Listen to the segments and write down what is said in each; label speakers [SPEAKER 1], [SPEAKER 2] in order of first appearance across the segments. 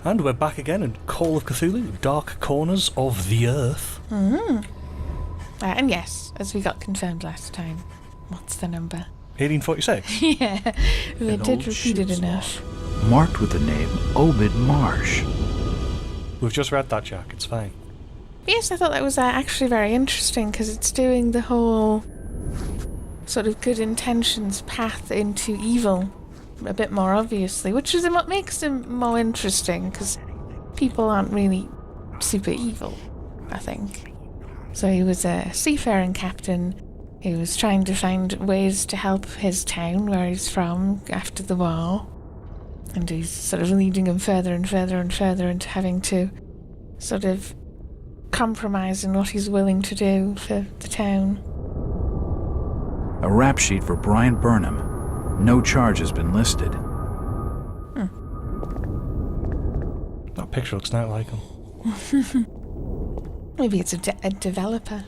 [SPEAKER 1] And we're back again in Call of Cthulhu, Dark Corners of the Earth.
[SPEAKER 2] And yes, as we got confirmed last time, what's the number?
[SPEAKER 1] 1846?
[SPEAKER 2] Yeah, we did repeat it enough.
[SPEAKER 3] Marked with the name Obed Marsh.
[SPEAKER 1] We've just read that, Jack. It's fine.
[SPEAKER 2] Yes, I thought that was actually very interesting because it's doing the whole sort of good intentions path into evil a bit more obviously, which is what makes him more interesting because people aren't really super evil, I think. So he was a seafaring captain. He was trying to find ways to help his town where he's from after the war. And he's sort of leading him further and further and further into having to sort of compromise in what he's willing to do for the town.
[SPEAKER 3] A rap sheet for Brian Burnham. No charge has been listed.
[SPEAKER 1] That picture looks not like him.
[SPEAKER 2] Maybe it's a developer.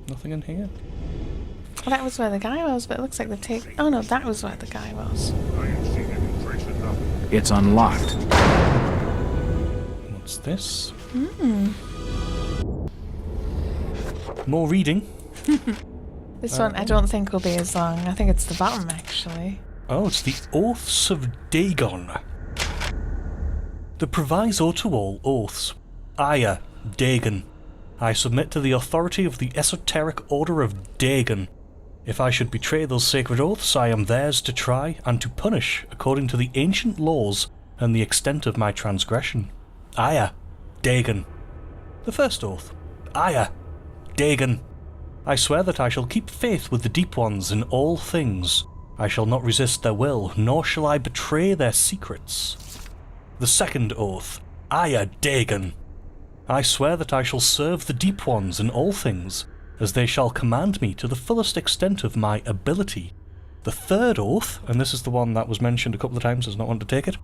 [SPEAKER 1] Nothing in here.
[SPEAKER 2] Well, that was where the guy was, but it looks like they've taken... Oh no, that was where the guy was.
[SPEAKER 3] It's unlocked.
[SPEAKER 1] What's this? More reading.
[SPEAKER 2] This one I don't think will be as long. I think it's the bottom, actually.
[SPEAKER 1] Oh, it's the Oaths of Dagon. The proviso to all oaths. Aya, Dagon. I submit to the authority of the esoteric order of Dagon. If I should betray those sacred oaths, I am theirs to try and to punish according to the ancient laws and the extent of my transgression. Aya, Dagon. The first oath. Aya, Dagon. I swear that I shall keep faith with the Deep Ones in all things. I shall not resist their will, nor shall I betray their secrets. The second oath. Aya, Dagon. I swear that I shall serve the Deep Ones in all things, as they shall command me to the fullest extent of my ability. The third oath, and this is the one that was mentioned a couple of times, does not want to take it.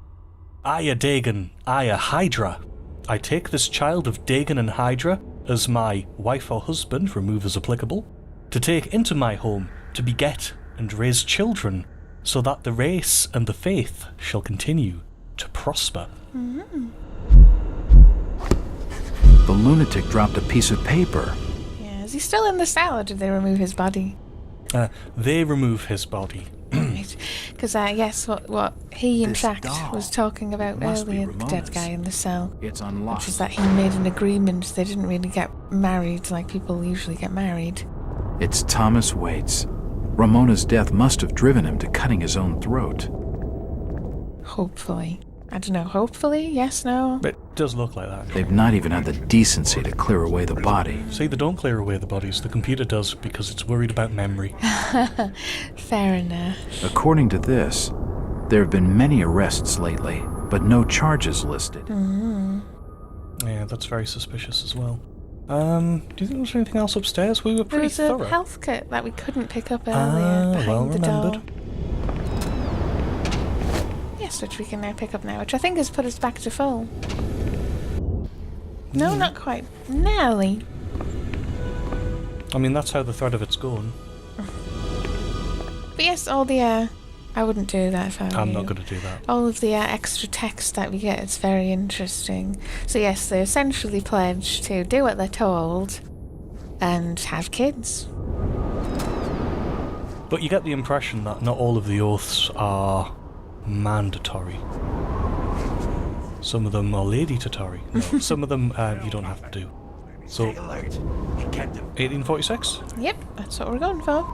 [SPEAKER 1] Aya, Dagon, Aya, Hydra. I take this child of Dagon and Hydra as my wife or husband, remove as applicable, to take into my home, to beget and raise children, so that the race and the faith shall continue to prosper.
[SPEAKER 3] The lunatic dropped a piece of paper.
[SPEAKER 2] Yeah, is he still in the cell, or did they remove his body?
[SPEAKER 1] They remove his body.
[SPEAKER 2] Right, because yes, what he in
[SPEAKER 3] This
[SPEAKER 2] fact
[SPEAKER 3] doll
[SPEAKER 2] was talking about
[SPEAKER 3] must be
[SPEAKER 2] earlier, the dead
[SPEAKER 3] Ramona's.
[SPEAKER 2] guy in the cell,
[SPEAKER 3] It's
[SPEAKER 2] which
[SPEAKER 3] unlocked.
[SPEAKER 2] is that he made an agreement. They didn't really get married like people usually get married.
[SPEAKER 3] It's Thomas Waits. Ramona's death must have driven him to cutting his own throat.
[SPEAKER 2] Hopefully. I don't know, hopefully? Yes, no?
[SPEAKER 1] It does look like that.
[SPEAKER 3] They've not even had the decency to clear away the body.
[SPEAKER 1] See, they don't clear away the bodies. The computer does because it's worried about memory.
[SPEAKER 2] Fair enough.
[SPEAKER 3] According to this, there have been many arrests lately, but no charges listed.
[SPEAKER 1] Yeah, that's very suspicious as well. Do you think there's anything else upstairs? We were
[SPEAKER 2] There
[SPEAKER 1] pretty
[SPEAKER 2] was a
[SPEAKER 1] thorough.
[SPEAKER 2] health kit that we couldn't pick up earlier behind
[SPEAKER 1] well
[SPEAKER 2] the door.
[SPEAKER 1] remembered.
[SPEAKER 2] Yes, which we can now pick up now, which I think has put us back to full. No, not quite. Nearly.
[SPEAKER 1] I mean, that's how the thread of it's going.
[SPEAKER 2] But yes, all the, I wouldn't do that if I were
[SPEAKER 1] I'm
[SPEAKER 2] you.
[SPEAKER 1] not going to do that.
[SPEAKER 2] All of the extra text that we get is very interesting. So yes, they essentially pledge to do what they're told and have kids.
[SPEAKER 1] But you get the impression that not all of the oaths are mandatory. Some of them are lady-tory. No, some of them you don't have to do. So, 1846?
[SPEAKER 2] Yep, that's what we're going for.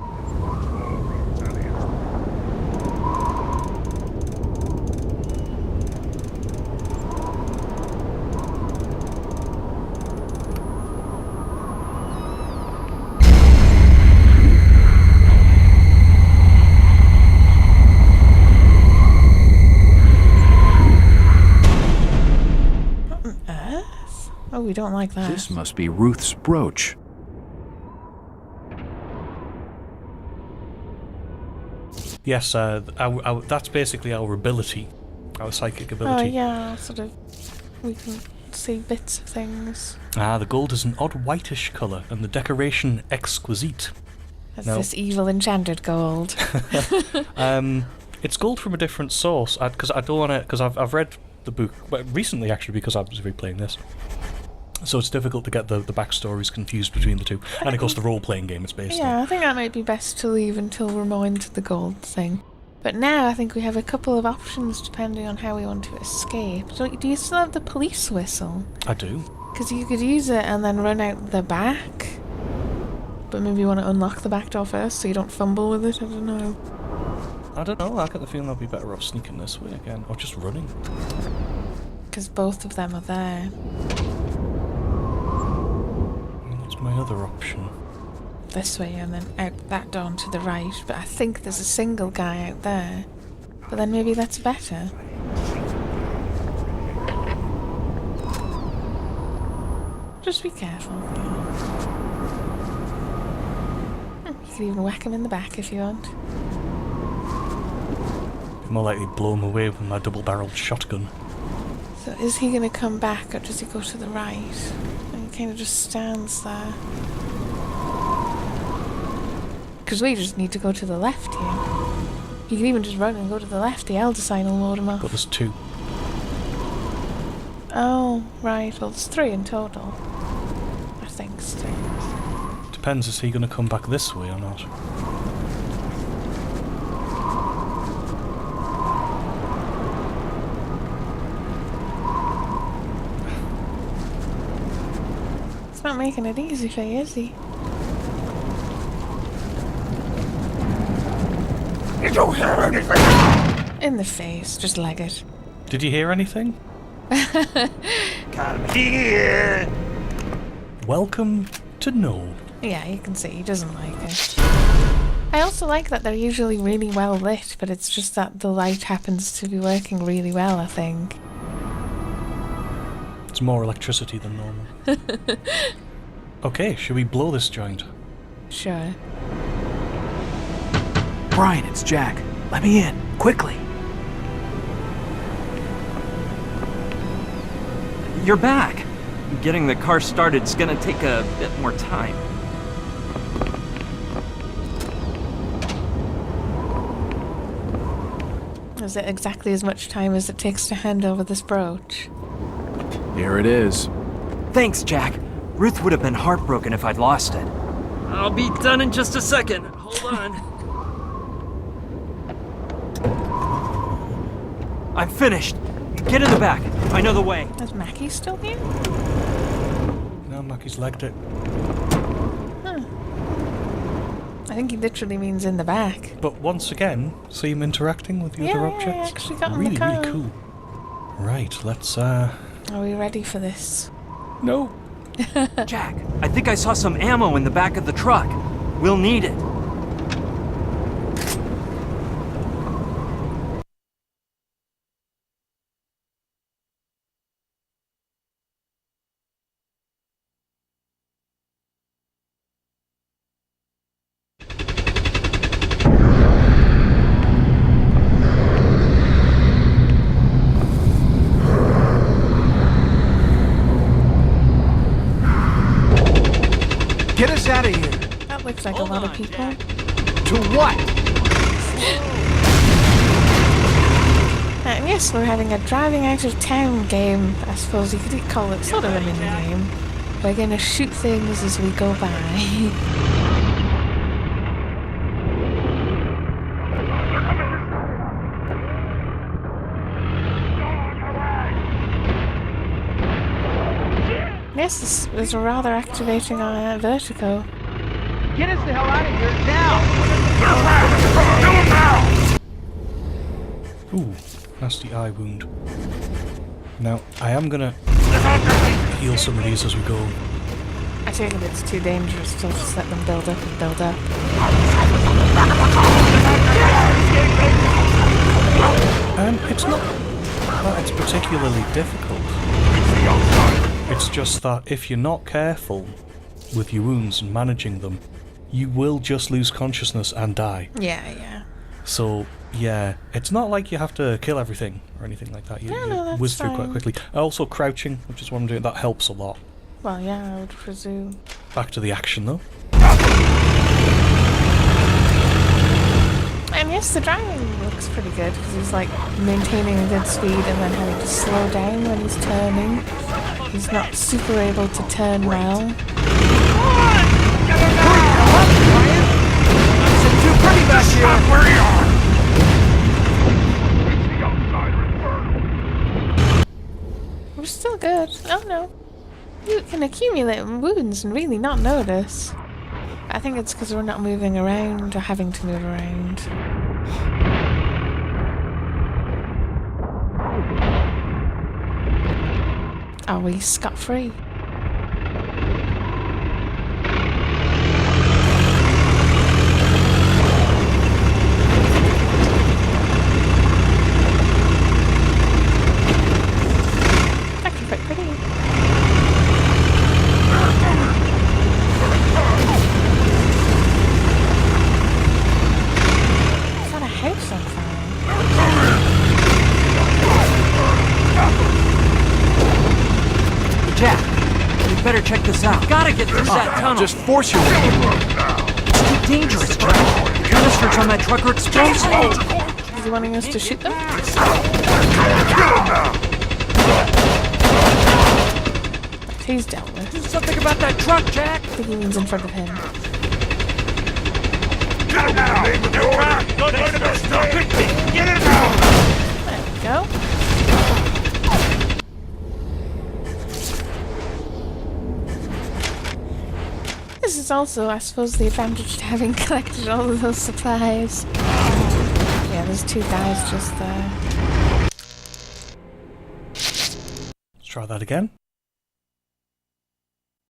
[SPEAKER 2] Oh, we don't like that.
[SPEAKER 3] This must be Ruth's brooch.
[SPEAKER 1] Yes, that's basically our ability. Our psychic
[SPEAKER 2] Oh
[SPEAKER 1] ability.
[SPEAKER 2] yeah, sort of. We can see bits of things.
[SPEAKER 1] The gold is an odd whitish colour, and the decoration exquisite.
[SPEAKER 2] That's
[SPEAKER 1] No.
[SPEAKER 2] this evil enchanted gold.
[SPEAKER 1] It's gold from a different source, because I don't want to, because I've read the book, but recently actually because I was replaying this. So it's difficult to get the backstories confused between the two. And of course the role-playing game it's based on.
[SPEAKER 2] Yeah, I think that might be best to leave until we're more into the gold thing. But now I think we have a couple of options depending on how we want to escape. So, do you still have the police whistle?
[SPEAKER 1] I do.
[SPEAKER 2] Because you could use it and then run out the back. But maybe you want to unlock the back door first so you don't fumble with it, I don't know.
[SPEAKER 1] I don't know, I get the feeling I'll be better off sneaking this way again, or just running.
[SPEAKER 2] Because both of them are there.
[SPEAKER 1] And what's my other option?
[SPEAKER 2] This way and then out that door to the right. But I think there's a single guy out there. But then maybe that's better. Just be careful. You can even whack him in the back if you want.
[SPEAKER 1] Be more likely blow him away with my double-barreled shotgun.
[SPEAKER 2] So is he going to come back or does he go to the right? And he kind of just stands there. Because we just need to go to the left here. You can even just run and go to the left. The elder sign will load him up.
[SPEAKER 1] But there's two.
[SPEAKER 2] Oh, right. Well, there's 3 in total. I think still.
[SPEAKER 1] Depends, is he going to come back this way or not?
[SPEAKER 2] It's not making it easy for you, is he?
[SPEAKER 4] You don't hear anything?
[SPEAKER 2] In the face. Just leg it.
[SPEAKER 1] Did you hear anything?
[SPEAKER 4] Come here.
[SPEAKER 1] Welcome to No.
[SPEAKER 2] Yeah, you can see he doesn't like it. I also like that they're usually really well lit, but it's just that the light happens to be working really well, I think.
[SPEAKER 1] It's more electricity than normal. Okay, should we blow this giant?
[SPEAKER 2] Sure.
[SPEAKER 3] Brian, it's Jack. Let me in, quickly.
[SPEAKER 5] You're back. Getting the car started's gonna take a bit more time.
[SPEAKER 2] Is it exactly as much time as it takes to hand over this brooch?
[SPEAKER 3] Here it is.
[SPEAKER 5] Thanks, Jack. Ruth would have been heartbroken if I'd lost it. I'll be done in just a second. Hold on. I'm finished. Get in the back. I know the way.
[SPEAKER 2] Is Mackie still here?
[SPEAKER 1] No, Mackie's legged it.
[SPEAKER 2] Huh. I think he literally means in the back.
[SPEAKER 1] But once again, see him interacting with the other
[SPEAKER 2] Yeah,
[SPEAKER 1] objects?
[SPEAKER 2] I actually got in
[SPEAKER 1] really,
[SPEAKER 2] the car.
[SPEAKER 1] really cool. Right, let's,
[SPEAKER 2] Are we ready for this?
[SPEAKER 1] No.
[SPEAKER 5] Jack, I think I saw some ammo in the back of the truck. We'll need it.
[SPEAKER 4] Get us out of here.
[SPEAKER 2] That looks like
[SPEAKER 5] Hold
[SPEAKER 2] a lot of
[SPEAKER 5] on,
[SPEAKER 2] people.
[SPEAKER 5] Jack.
[SPEAKER 4] To what?
[SPEAKER 2] And yes, we're having a driving out of town game, I suppose you could call it, sort of a mini game. We're gonna shoot things as we go by. Yes, this is rather activating our vertigo.
[SPEAKER 4] Get us the hell out of here now!
[SPEAKER 1] Ooh, nasty eye wound. Now, I am gonna heal some of these as we go.
[SPEAKER 2] I think it's too dangerous to just let them build up and build up.
[SPEAKER 1] It's not that it's particularly difficult. It's just that if you're not careful with your wounds and managing them, you will just lose consciousness and die.
[SPEAKER 2] Yeah.
[SPEAKER 1] So, yeah, it's not like you have to kill everything or anything like that. You
[SPEAKER 2] that's
[SPEAKER 1] whiz through quite
[SPEAKER 2] fine.
[SPEAKER 1] quickly. Also, crouching, which is what I'm doing, that helps a lot.
[SPEAKER 2] Well, yeah, I would presume.
[SPEAKER 1] Back to the action, though.
[SPEAKER 2] And yes, the driving Jack's pretty good because he's like maintaining a good speed and then having to slow down when he's turning. He's not super able to turn well.
[SPEAKER 4] It's too pretty back here. Where you are.
[SPEAKER 2] We're still good. Oh no. You can accumulate wounds and really not notice. I think it's because we're not moving around or having to move around. Are we scot-free? Actually quite pretty. Is that a house on fire?
[SPEAKER 5] Jack, you better check this out. Gotta get through that tunnel.
[SPEAKER 4] Just force your way.
[SPEAKER 5] It's too dangerous, Jack. The canisters on that truck are explosive.
[SPEAKER 2] Is he wanting us to shoot them? He's dealt with.
[SPEAKER 5] Do something about that truck, Jack.
[SPEAKER 2] I think he means in front of him.
[SPEAKER 4] Get it out. Get it out.
[SPEAKER 2] There we go. This is also, I suppose, the advantage to having collected all of those supplies. Yeah, there's two guys just there.
[SPEAKER 1] Let's try that again.